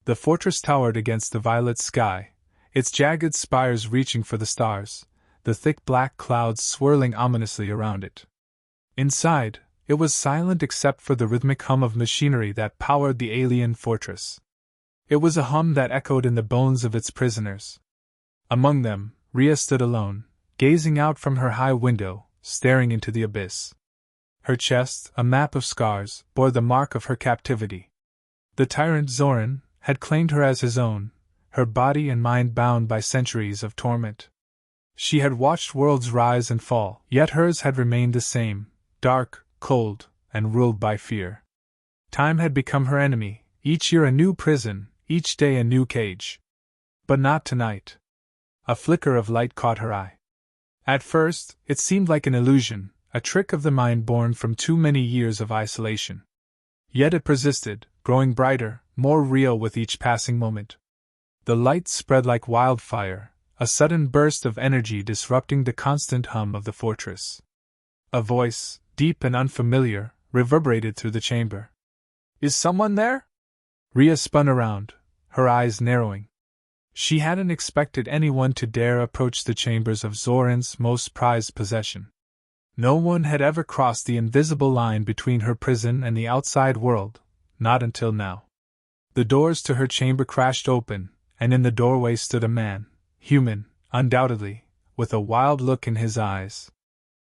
The fortress towered against the violet sky, its jagged spires reaching for the stars, the thick black clouds swirling ominously around it. Inside, it was silent except for the rhythmic hum of machinery that powered the alien fortress. It was a hum that echoed in the bones of its prisoners. Among them, Rhea stood alone, gazing out from her high window, staring into the abyss. Her chest, a map of scars, bore the mark of her captivity. The tyrant Zoran had claimed her as his own, her body and mind bound by centuries of torment. She had watched worlds rise and fall, yet hers had remained the same, dark, cold, and ruled by fear. Time had become her enemy, each year a new prison, each day a new cage. But not tonight. A flicker of light caught her eye. At first, it seemed like an illusion, a trick of the mind born from too many years of isolation. Yet it persisted, growing brighter, more real with each passing moment. The light spread like wildfire, a sudden burst of energy disrupting the constant hum of the fortress. A voice, deep and unfamiliar, reverberated through the chamber. "Is someone there?" Rhea spun around, her eyes narrowing. She hadn't expected anyone to dare approach the chambers of Zoran's most prized possession. No one had ever crossed the invisible line between her prison and the outside world, not until now. The doors to her chamber crashed open, and in the doorway stood a man, human, undoubtedly, with a wild look in his eyes.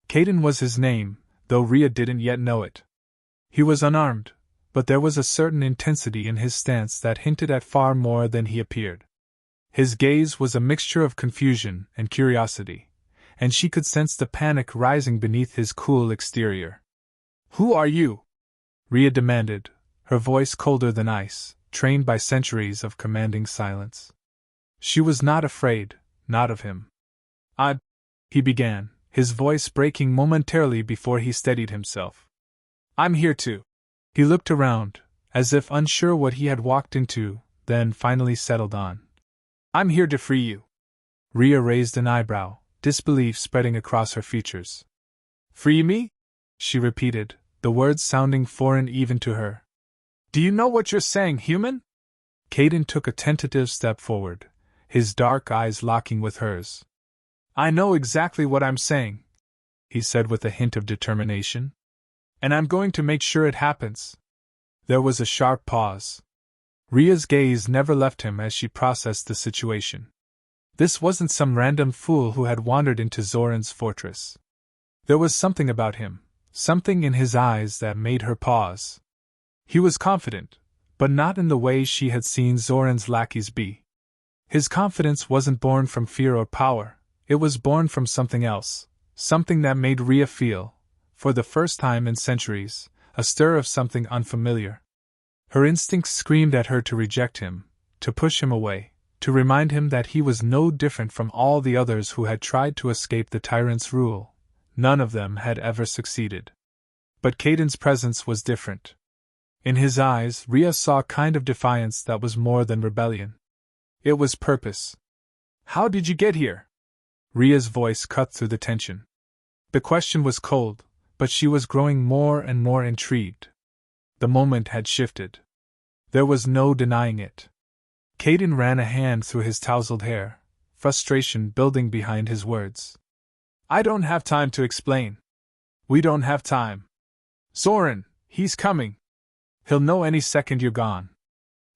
Caden was his name, though Rhea didn't yet know it. He was unarmed, but there was a certain intensity in his stance that hinted at far more than he appeared. His gaze was a mixture of confusion and curiosity, and she could sense the panic rising beneath his cool exterior. "Who are you?" Rhea demanded, her voice colder than ice, trained by centuries of commanding silence. She was not afraid, not of him. He began, his voice breaking momentarily before he steadied himself. "I'm here to." He looked around, as if unsure what he had walked into, then finally settled on. "I'm here to free you." Rhea raised an eyebrow, disbelief spreading across her features. "Free me?" she repeated, the words sounding foreign even to her. "Do you know what you're saying, human?" Caden took a tentative step forward, his dark eyes locking with hers. "I know exactly what I'm saying," he said with a hint of determination. "And I'm going to make sure it happens." There was a sharp pause. Rhea's gaze never left him as she processed the situation. This wasn't some random fool who had wandered into Zoran's fortress. There was something about him, something in his eyes that made her pause. He was confident, but not in the way she had seen Zoran's lackeys be. His confidence wasn't born from fear or power, it was born from something else, something that made Rhea feel, for the first time in centuries, a stir of something unfamiliar. Her instincts screamed at her to reject him, to push him away, to remind him that he was no different from all the others who had tried to escape the tyrant's rule. None of them had ever succeeded. But Caden's presence was different. In his eyes, Rhea saw a kind of defiance that was more than rebellion. It was purpose. "How did you get here?" Rhea's voice cut through the tension. The question was cold, but she was growing more and more intrigued. The moment had shifted. There was no denying it. Caden ran a hand through his tousled hair, frustration building behind his words. "I don't have time to explain. We don't have time. Zoran, he's coming. He'll know any second you're gone.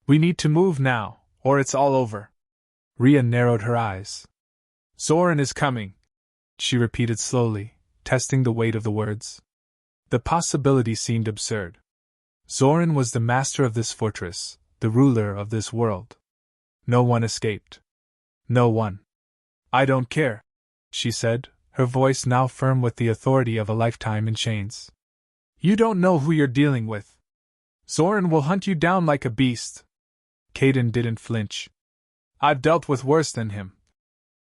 We need to move now, or it's all over." Rhea narrowed her eyes. "Zoran is coming," she repeated slowly, testing the weight of the words. The possibility seemed absurd. Zoran was the master of this fortress, the ruler of this world. No one escaped. No one. "I don't care," she said, her voice now firm with the authority of a lifetime in chains. "You don't know who you're dealing with. Zoran will hunt you down like a beast." Caden didn't flinch. "I've dealt with worse than him,"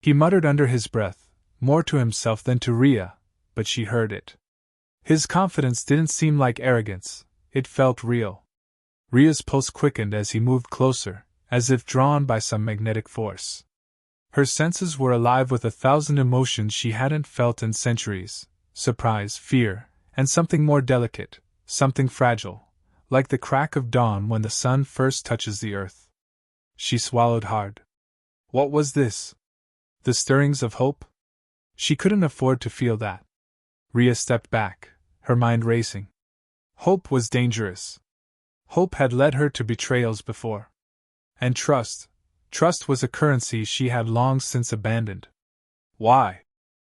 he muttered under his breath, more to himself than to Rhea, but she heard it. His confidence didn't seem like arrogance, it felt real. Rhea's pulse quickened as he moved closer, as if drawn by some magnetic force. Her senses were alive with 1,000 emotions she hadn't felt in centuries: surprise, fear, and something more delicate, something fragile, like the crack of dawn when the sun first touches the earth. She swallowed hard. What was this? The stirrings of hope? She couldn't afford to feel that. Rhea stepped back, her mind racing. Hope was dangerous. Hope had led her to betrayals before. And trust was a currency she had long since abandoned. Why?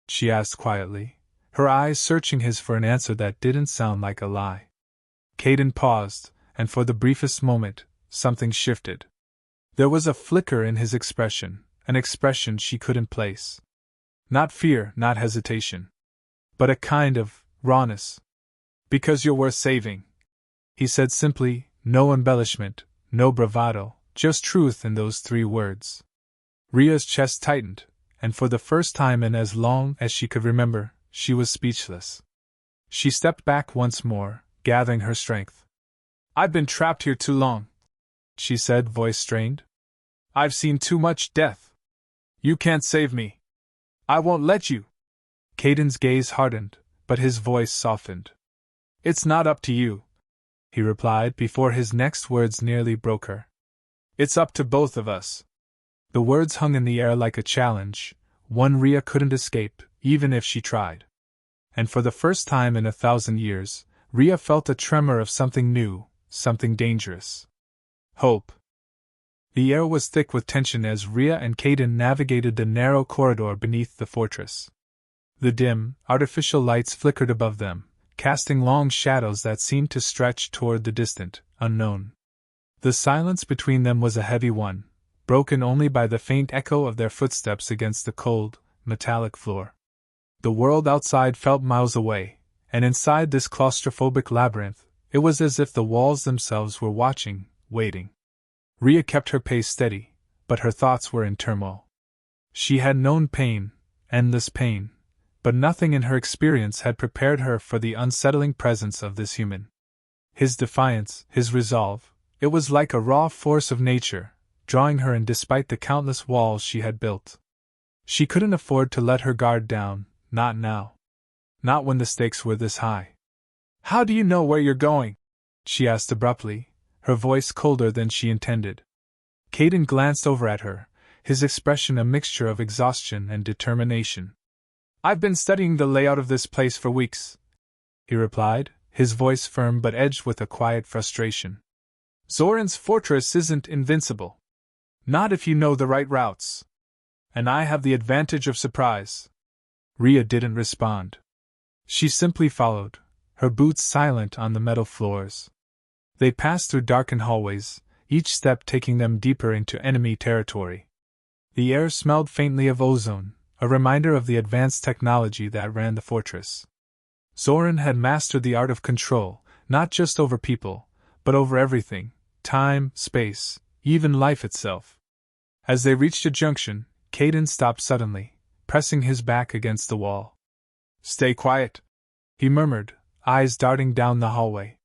She asked quietly, her eyes searching his for an answer that didn't sound like a lie. Caden paused, and for the briefest moment, something shifted. There was a flicker in his expression, an expression she couldn't place. Not fear, not hesitation, but a kind of rawness. Because you're worth saving, he said simply, no embellishment, no bravado, just truth in those 3 words. Rhea's chest tightened, and for the first time in as long as she could remember, she was speechless. She stepped back once more, gathering her strength. I've been trapped here too long, she said, voice strained. I've seen too much death. You can't save me. I won't let you. Caden's gaze hardened, but his voice softened. It's not up to you, he replied before his next words nearly broke her. It's up to both of us. The words hung in the air like a challenge, one Rhea couldn't escape, even if she tried. And for the first time in 1,000 years, Rhea felt a tremor of something new, something dangerous. Hope. The air was thick with tension as Rhea and Caden navigated the narrow corridor beneath the fortress. The dim, artificial lights flickered above them, casting long shadows that seemed to stretch toward the distant, unknown. The silence between them was a heavy one, broken only by the faint echo of their footsteps against the cold, metallic floor. The world outside felt miles away, and inside this claustrophobic labyrinth, it was as if the walls themselves were watching, waiting. Rhea kept her pace steady, but her thoughts were in turmoil. She had known pain, endless pain, but nothing in her experience had prepared her for the unsettling presence of this human. His defiance, his resolve, it was like a raw force of nature, drawing her in despite the countless walls she had built. She couldn't afford to let her guard down, not now. Not when the stakes were this high. How do you know where you're going? She asked abruptly, her voice colder than she intended. Caden glanced over at her, his expression a mixture of exhaustion and determination. I've been studying the layout of this place for weeks, he replied, his voice firm but edged with a quiet frustration. Zoran's fortress isn't invincible. Not if you know the right routes. And I have the advantage of surprise. Rhea didn't respond. She simply followed, her boots silent on the metal floors. They passed through darkened hallways, each step taking them deeper into enemy territory. The air smelled faintly of ozone, a reminder of the advanced technology that ran the fortress. Zoran had mastered the art of control, not just over people, but over everything, time, space, even life itself. As they reached a junction, Caden stopped suddenly, pressing his back against the wall. Stay quiet, he murmured, eyes darting down the hallway.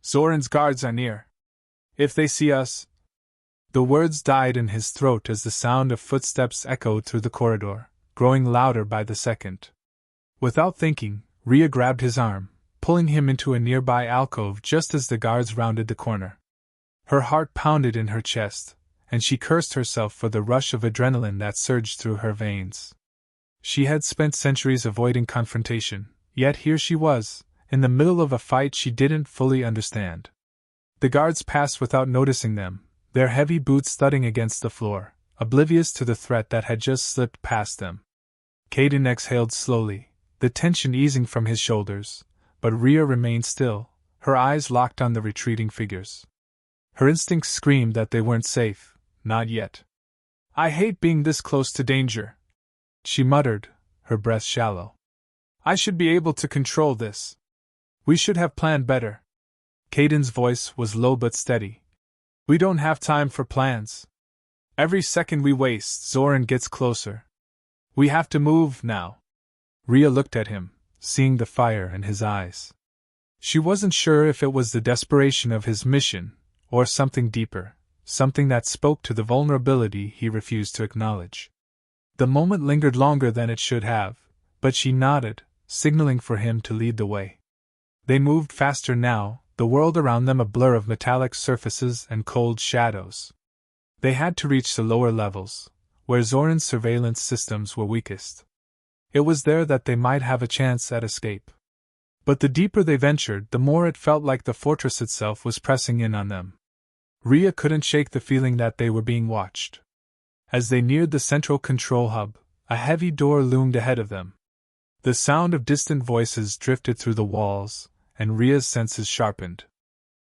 Zoran's guards are near. If they see us... The words died in his throat as the sound of footsteps echoed through the corridor, growing louder by the second. Without thinking, Rhea grabbed his arm, pulling him into a nearby alcove just as the guards rounded the corner. Her heart pounded in her chest, and she cursed herself for the rush of adrenaline that surged through her veins. She had spent centuries avoiding confrontation, yet here she was, in the middle of a fight she didn't fully understand. The guards passed without noticing them, their heavy boots thudding against the floor, oblivious to the threat that had just slipped past them. Caden exhaled slowly, the tension easing from his shoulders, but Rhea remained still, her eyes locked on the retreating figures. Her instincts screamed that they weren't safe, not yet. I hate being this close to danger, she muttered, her breath shallow. I should be able to control this. We should have planned better. Caden's voice was low but steady. We don't have time for plans. Every second we waste, Zoran gets closer. We have to move now. Rhea looked at him, seeing the fire in his eyes. She wasn't sure if it was the desperation of his mission, or something deeper, something that spoke to the vulnerability he refused to acknowledge. The moment lingered longer than it should have, but she nodded, signaling for him to lead the way. They moved faster now, the world around them a blur of metallic surfaces and cold shadows. They had to reach the lower levels, where Zoran's surveillance systems were weakest. It was there that they might have a chance at escape. But the deeper they ventured, the more it felt like the fortress itself was pressing in on them. Rhea couldn't shake the feeling that they were being watched. As they neared the central control hub, a heavy door loomed ahead of them. The sound of distant voices drifted through the walls, and Rhea's senses sharpened.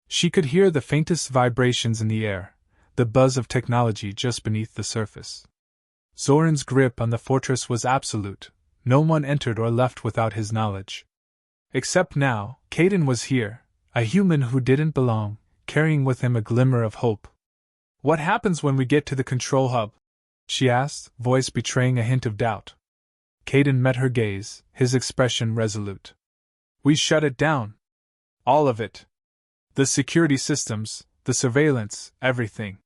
She could hear the faintest vibrations in the air, the buzz of technology just beneath the surface. Zoran's grip on the fortress was absolute. No one entered or left without his knowledge. Except now, Caden was here, a human who didn't belong, carrying with him a glimmer of hope. "What happens when we get to the control hub?" she asked, voice betraying a hint of doubt. Caden met her gaze, his expression resolute. "We shut it down. All of it. The security systems, the surveillance, everything.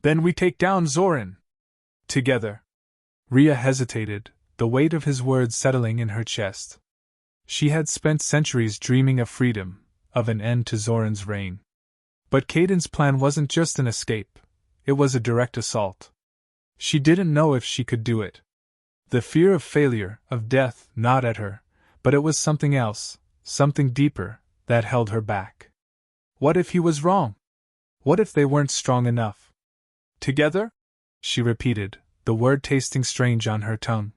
Then we take down Zoran. Together." Rhea hesitated, the weight of his words settling in her chest. She had spent centuries dreaming of freedom, of an end to Zoran's reign. But Caden's plan wasn't just an escape, it was a direct assault. She didn't know if she could do it. The fear of failure, of death, gnawed at her, but it was something else, something deeper, that held her back. What if he was wrong? What if they weren't strong enough? "Together?" she repeated, the word tasting strange on her tongue.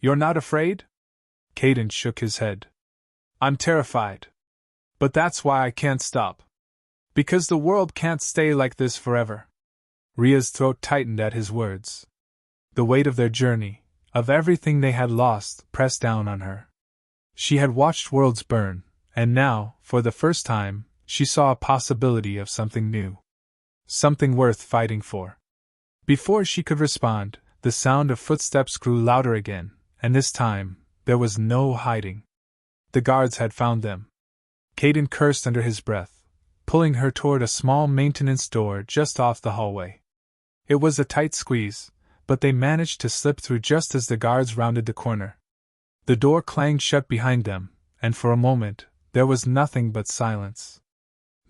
"You're not afraid?" Caden shook his head. "I'm terrified. But that's why I can't stop. Because the world can't stay like this forever." Rhea's throat tightened at his words. The weight of their journey, of everything they had lost, pressed down on her. She had watched worlds burn, and now, for the first time, she saw a possibility of something new. Something worth fighting for. Before she could respond, the sound of footsteps grew louder again, and this time, there was no hiding. The guards had found them. Caden cursed under his breath, pulling her toward a small maintenance door just off the hallway. It was a tight squeeze, but they managed to slip through just as the guards rounded the corner. The door clanged shut behind them, and for a moment, there was nothing but silence.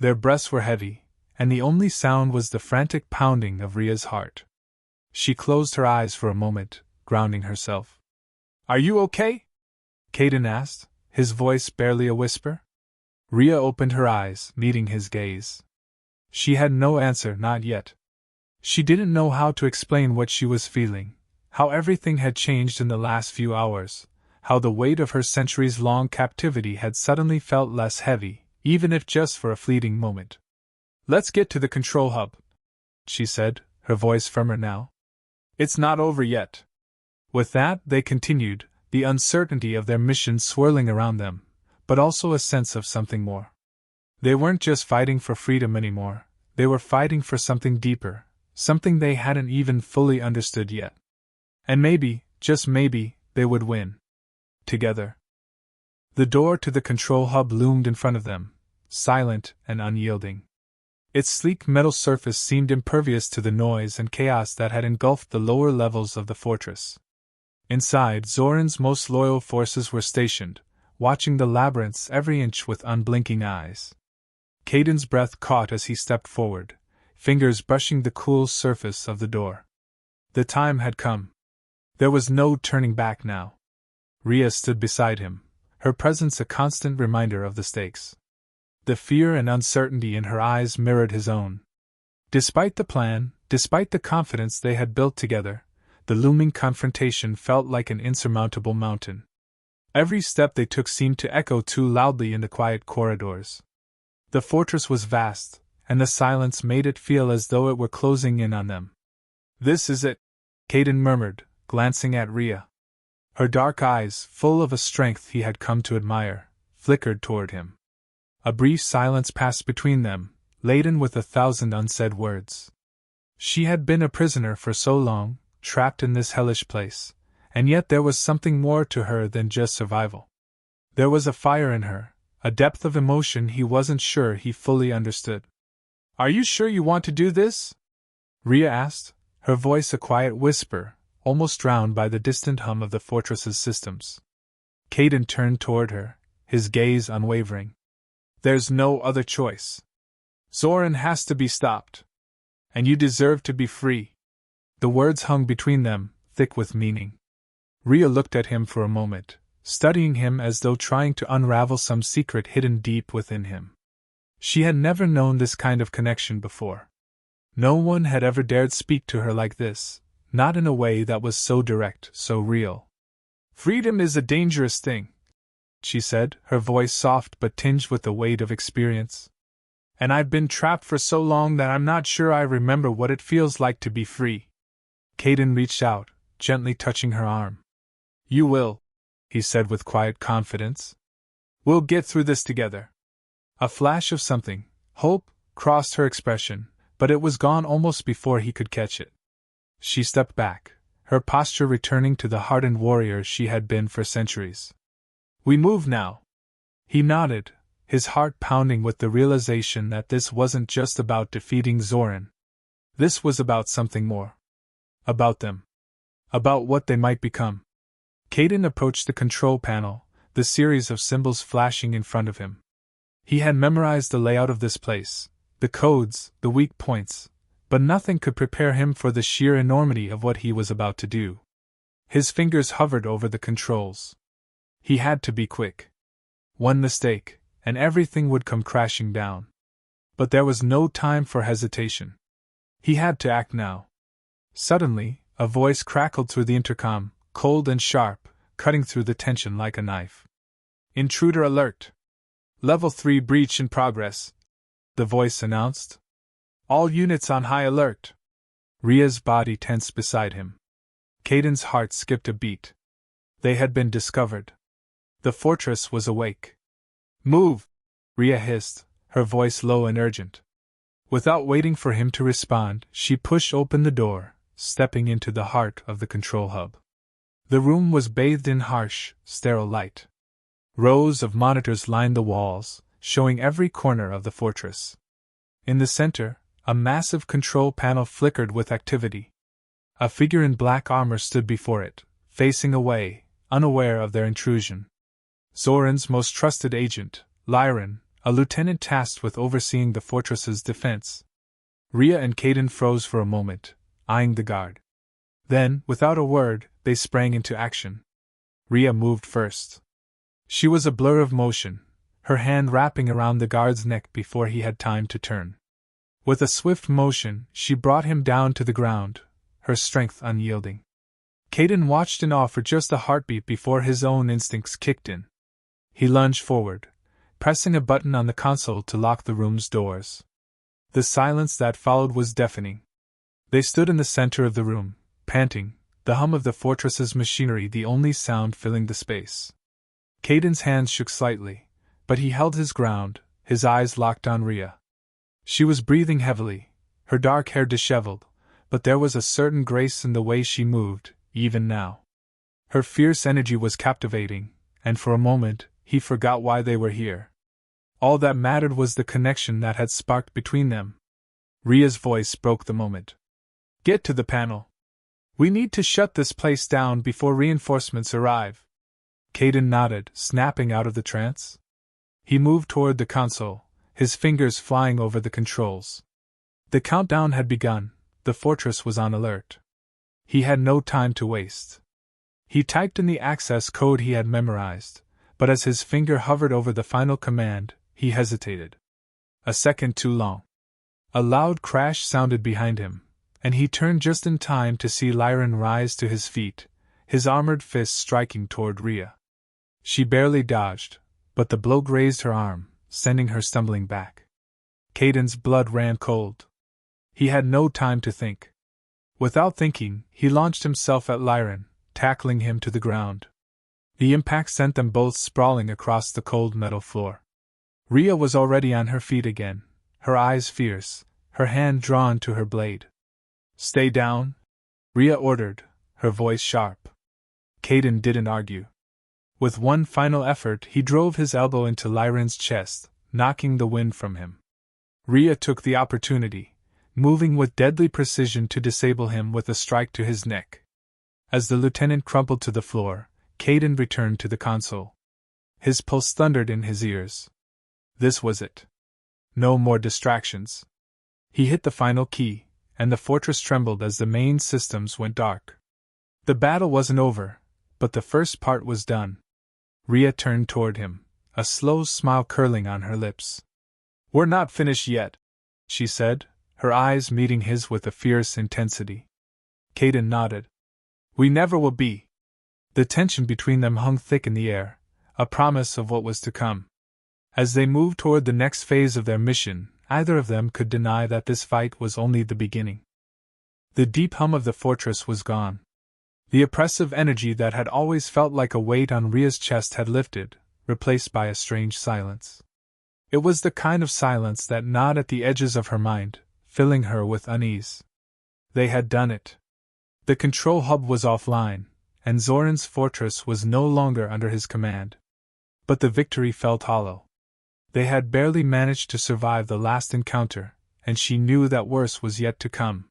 Their breaths were heavy, and the only sound was the frantic pounding of Rhea's heart. She closed her eyes for a moment, grounding herself. "Are you okay?" Caden asked, his voice barely a whisper. Rhea opened her eyes, meeting his gaze. She had no answer, not yet. She didn't know how to explain what she was feeling, how everything had changed in the last few hours, how the weight of her centuries-long captivity had suddenly felt less heavy, even if just for a fleeting moment. "Let's get to the control hub," she said, her voice firmer now. "It's not over yet." With that, they continued, the uncertainty of their mission swirling around them, but also a sense of something more. They weren't just fighting for freedom anymore, they were fighting for something deeper, something they hadn't even fully understood yet. And maybe, just maybe, they would win. Together. The door to the control hub loomed in front of them, silent and unyielding. Its sleek metal surface seemed impervious to the noise and chaos that had engulfed the lower levels of the fortress. Inside, Zoran's most loyal forces were stationed, watching the labyrinth's every inch with unblinking eyes. Caden's breath caught as he stepped forward, fingers brushing the cool surface of the door. The time had come. There was no turning back now. Rhea stood beside him, her presence a constant reminder of the stakes. The fear and uncertainty in her eyes mirrored his own. Despite the plan, despite the confidence they had built together, the looming confrontation felt like an insurmountable mountain. Every step they took seemed to echo too loudly in the quiet corridors. The fortress was vast, and the silence made it feel as though it were closing in on them. "This is it," Caden murmured, glancing at Rhea. Her dark eyes, full of a strength he had come to admire, flickered toward him. A brief silence passed between them, laden with 1,000 unsaid words. She had been a prisoner for so long, trapped in this hellish place, and yet there was something more to her than just survival. There was a fire in her, a depth of emotion he wasn't sure he fully understood. "Are you sure you want to do this?" Rhea asked, her voice a quiet whisper, almost drowned by the distant hum of the fortress's systems. Caden turned toward her, his gaze unwavering. "There's no other choice. Zoran has to be stopped. And you deserve to be free. The words hung between them, thick with meaning. Rhea looked at him for a moment, studying him as though trying to unravel some secret hidden deep within him. She had never known this kind of connection before. No one had ever dared speak to her like this, not in a way that was so direct, so real. Freedom is a dangerous thing, she said, her voice soft but tinged with the weight of experience. And I've been trapped for so long that I'm not sure I remember what it feels like to be free. Caden reached out, gently touching her arm. You will, he said with quiet confidence. We'll get through this together. A flash of something, hope, crossed her expression, but it was gone almost before he could catch it. She stepped back, her posture returning to the hardened warrior she had been for centuries. We move now. He nodded, his heart pounding with the realization that this wasn't just about defeating Zoran. This was about something more. About them. About what they might become. Caden approached the control panel, the series of symbols flashing in front of him. He had memorized the layout of this place, the codes, the weak points, but nothing could prepare him for the sheer enormity of what he was about to do. His fingers hovered over the controls. He had to be quick. One mistake, and everything would come crashing down. But there was no time for hesitation. He had to act now. Suddenly, a voice crackled through the intercom, cold and sharp, cutting through the tension like a knife. Intruder alert! Level 3 breach in progress, the voice announced. All units on high alert. Rhea's body tensed beside him. Caden's heart skipped a beat. They had been discovered. The fortress was awake. Move! Rhea hissed, her voice low and urgent. Without waiting for him to respond, she pushed open the door, stepping into the heart of the control hub. The room was bathed in harsh, sterile light. Rows of monitors lined the walls, showing every corner of the fortress. In the center, a massive control panel flickered with activity. A figure in black armor stood before it, facing away, unaware of their intrusion. Zoran's most trusted agent, Lyran, a lieutenant tasked with overseeing the fortress's defense. Rhea and Caden froze for a moment, eyeing the guard. Then, without a word, they sprang into action. Rhea moved first. She was a blur of motion, her hand wrapping around the guard's neck before he had time to turn. With a swift motion, she brought him down to the ground, her strength unyielding. Caden watched in awe for just a heartbeat before his own instincts kicked in. He lunged forward, pressing a button on the console to lock the room's doors. The silence that followed was deafening. They stood in the center of the room, panting, the hum of the fortress's machinery the only sound filling the space. Caden's hands shook slightly, but he held his ground, his eyes locked on Rhea. She was breathing heavily, her dark hair disheveled, but there was a certain grace in the way she moved, even now. Her fierce energy was captivating, and for a moment, he forgot why they were here. All that mattered was the connection that had sparked between them. Rhea's voice broke the moment. Get to the panel. We need to shut this place down before reinforcements arrive. Caden nodded, snapping out of the trance. He moved toward the console, his fingers flying over the controls. The countdown had begun, the fortress was on alert. He had no time to waste. He typed in the access code he had memorized, but as his finger hovered over the final command, he hesitated. A second too long. A loud crash sounded behind him, and he turned just in time to see Lyran rise to his feet, his armored fist striking toward Rhea. She barely dodged, but the blow grazed her arm, sending her stumbling back. Caden's blood ran cold. He had no time to think. Without thinking, he launched himself at Lyran, tackling him to the ground. The impact sent them both sprawling across the cold metal floor. Rhea was already on her feet again, her eyes fierce, her hand drawn to her blade. Stay down, Rhea ordered, her voice sharp. Caden didn't argue. With one final effort, he drove his elbow into Lyran's chest, knocking the wind from him. Rhea took the opportunity, moving with deadly precision to disable him with a strike to his neck. As the lieutenant crumpled to the floor, Caden returned to the console. His pulse thundered in his ears. This was it. No more distractions. He hit the final key, and the fortress trembled as the main systems went dark. The battle wasn't over, but the first part was done. Rhea turned toward him, a slow smile curling on her lips. "We're not finished yet," she said, her eyes meeting his with a fierce intensity. Caden nodded. "We never will be." The tension between them hung thick in the air, a promise of what was to come. As they moved toward the next phase of their mission, neither of them could deny that this fight was only the beginning. The deep hum of the fortress was gone. The oppressive energy that had always felt like a weight on Rhea's chest had lifted, replaced by a strange silence. It was the kind of silence that gnawed at the edges of her mind, filling her with unease. They had done it. The control hub was offline, and Zoran's fortress was no longer under his command. But the victory felt hollow. They had barely managed to survive the last encounter, and she knew that worse was yet to come.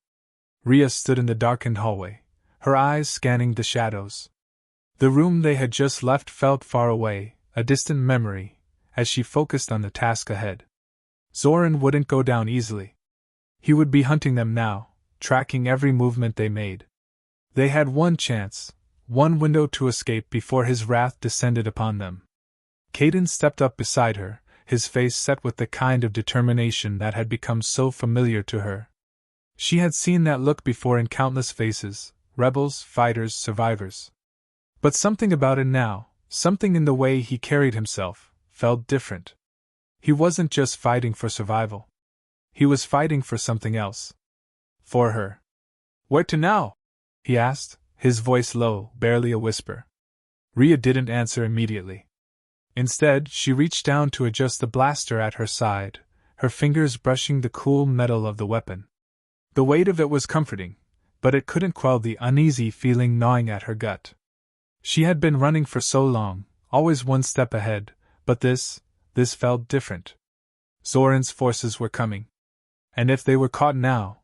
Rhea stood in the darkened hallway, her eyes scanning the shadows. The room they had just left felt far away, a distant memory, as she focused on the task ahead. Zoran wouldn't go down easily. He would be hunting them now, tracking every movement they made. They had one chance, one window to escape before his wrath descended upon them. Caden stepped up beside her, his face set with the kind of determination that had become so familiar to her. She had seen that look before in countless faces, rebels, fighters, survivors. But something about it now, something in the way he carried himself, felt different. He wasn't just fighting for survival. He was fighting for something else. For her. "Where to now?" he asked, his voice low, barely a whisper. Rhea didn't answer immediately. Instead, she reached down to adjust the blaster at her side, her fingers brushing the cool metal of the weapon. The weight of it was comforting, but it couldn't quell the uneasy feeling gnawing at her gut. She had been running for so long, always one step ahead, but this felt different. Zoran's forces were coming. And if they were caught now...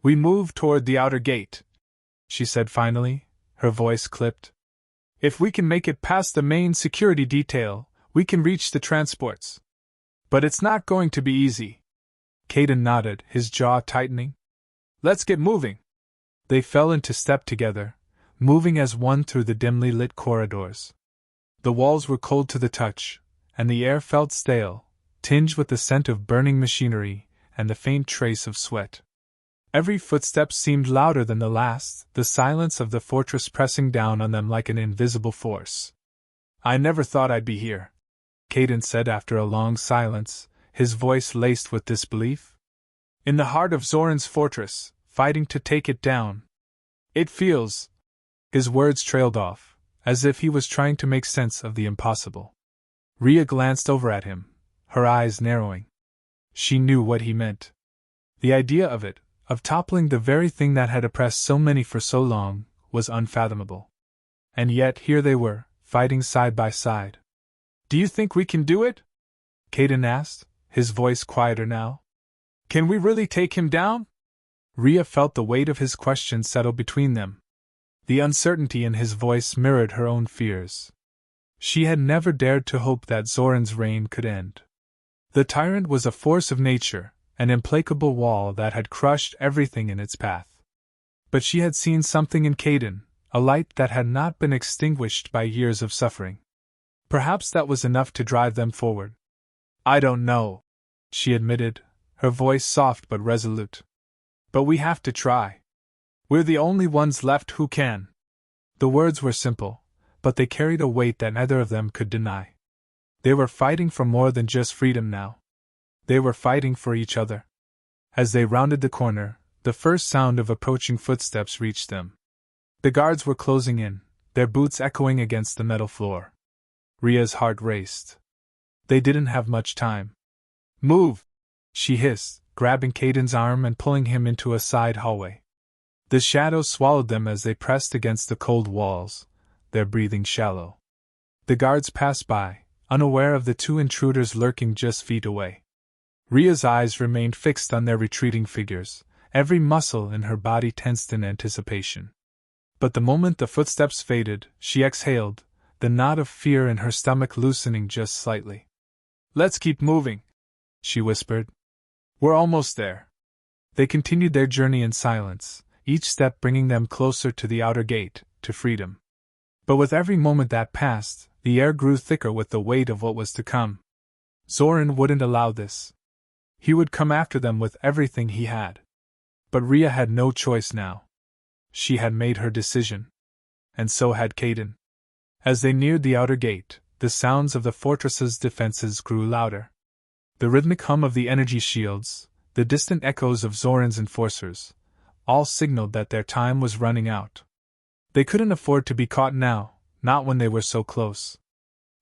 "We move toward the outer gate," she said finally, her voice clipped. "If we can make it past the main security detail, we can reach the transports. But it's not going to be easy." Caden nodded, his jaw tightening. "Let's get moving." They fell into step together, moving as one through the dimly lit corridors. The walls were cold to the touch, and the air felt stale, tinged with the scent of burning machinery and the faint trace of sweat. Every footstep seemed louder than the last, the silence of the fortress pressing down on them like an invisible force. "I never thought I'd be here," Caden said after a long silence, his voice laced with disbelief. "In the heart of Zoran's fortress, fighting to take it down. It feels..." His words trailed off, as if he was trying to make sense of the impossible. Rhea glanced over at him, her eyes narrowing. She knew what he meant. The idea of it, of toppling the very thing that had oppressed so many for so long, was unfathomable. And yet here they were, fighting side by side. "Do you think we can do it?" Caden asked, his voice quieter now. "Can we really take him down?" Rhea felt the weight of his question settle between them. The uncertainty in his voice mirrored her own fears. She had never dared to hope that Zoran's reign could end. The Tyrant was a force of nature, an implacable wall that had crushed everything in its path. But she had seen something in Caden, a light that had not been extinguished by years of suffering. Perhaps that was enough to drive them forward. "I don't know," she admitted, her voice soft but resolute. "But we have to try. We're the only ones left who can." The words were simple, but they carried a weight that neither of them could deny. They were fighting for more than just freedom now. They were fighting for each other. As they rounded the corner, the first sound of approaching footsteps reached them. The guards were closing in, their boots echoing against the metal floor. Rhea's heart raced. They didn't have much time. "Move!" she hissed, grabbing Caden's arm and pulling him into a side hallway. The shadows swallowed them as they pressed against the cold walls, their breathing shallow. The guards passed by, unaware of the two intruders lurking just feet away. Rhea's eyes remained fixed on their retreating figures, every muscle in her body tensed in anticipation. But the moment the footsteps faded, she exhaled, the knot of fear in her stomach loosening just slightly. "Let's keep moving," she whispered. "We're almost there." They continued their journey in silence, each step bringing them closer to the outer gate, to freedom. But with every moment that passed, the air grew thicker with the weight of what was to come. Zoran wouldn't allow this. He would come after them with everything he had. But Rhea had no choice now. She had made her decision. And so had Caden. As they neared the outer gate, the sounds of the fortress's defenses grew louder. The rhythmic hum of the energy shields, the distant echoes of Zoran's enforcers, all signaled that their time was running out. They couldn't afford to be caught now, not when they were so close.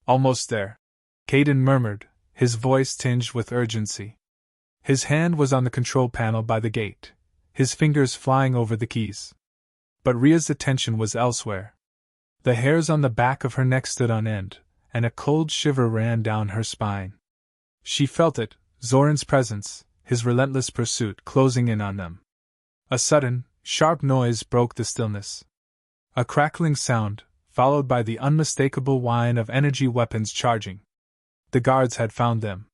Almost there, Caden murmured, his voice tinged with urgency. His hand was on the control panel by the gate, his fingers flying over the keys. But Rhea's attention was elsewhere. The hairs on the back of her neck stood on end, and a cold shiver ran down her spine. She felt it, Zoran's presence, his relentless pursuit closing in on them. A sudden, sharp noise broke the stillness. A crackling sound, followed by the unmistakable whine of energy weapons charging. The guards had found them.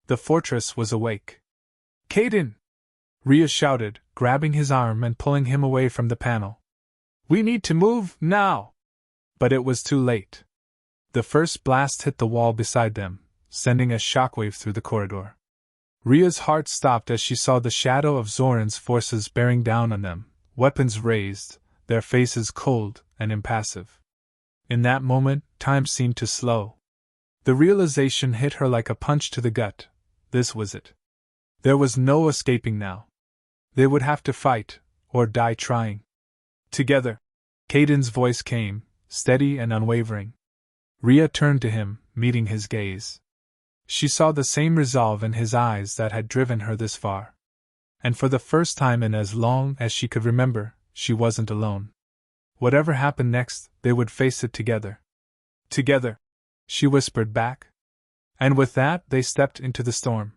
The fortress was awake. "Caden!" Rhea shouted, grabbing his arm and pulling him away from the panel. "We need to move, now!" But it was too late. The first blast hit the wall beside them, sending a shockwave through the corridor. Rhea's heart stopped as she saw the shadow of Zoran's forces bearing down on them, weapons raised, their faces cold and impassive. In that moment, time seemed to slow. The realization hit her like a punch to the gut. This was it. There was no escaping now. They would have to fight, or die trying. Together. Caden's voice came, steady and unwavering. Rhea turned to him, meeting his gaze. She saw the same resolve in his eyes that had driven her this far. And for the first time in as long as she could remember, she wasn't alone. Whatever happened next, they would face it together. Together, she whispered back. And with that, they stepped into the storm.